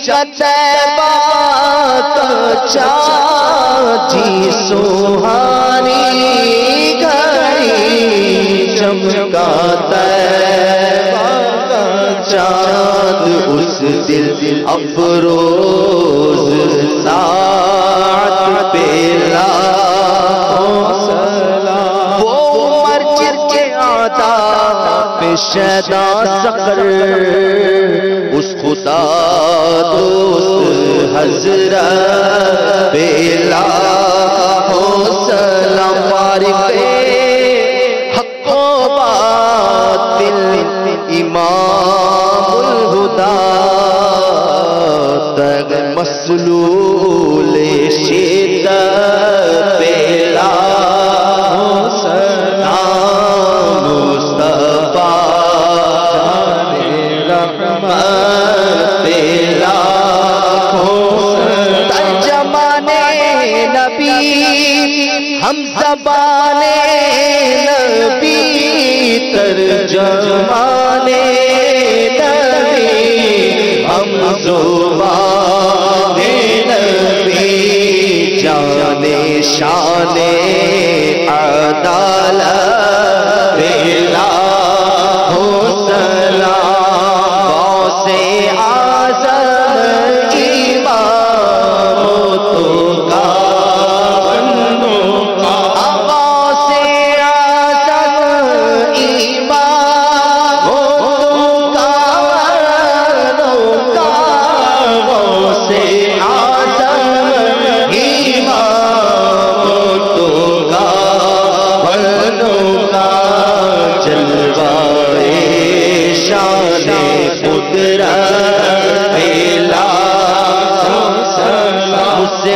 طیبہ کا چاندی سوہانی گھڑی چمکا طیبہ کا چاند اس دل افروز ساعت پہ لاکھوں سلام وہ عمر جس کے عطا پہ شیدا سقر اس خدا دوست حضرت پہ لاکھوں سلام معرفِ حق و باطل امام الہدا تگ مسلول شدت پہ لاکھوں سلام مصطفیٰ ہم زبان نبی ترجمان نبی ہم زبان نبی جان شان عدالت لاکھوں سلام غوث اعظم امام تو کا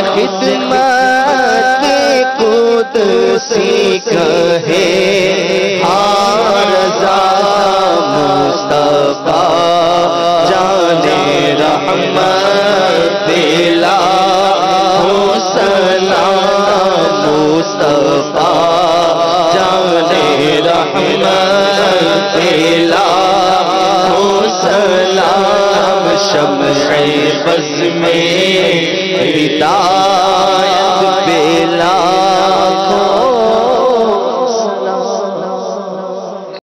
خدمت کے قدسی کہے رضا مصطفیٰ جان رحمت لاکھوں سلام مصطفیٰ جان رحمت لاکھوں سلام شمع بز میں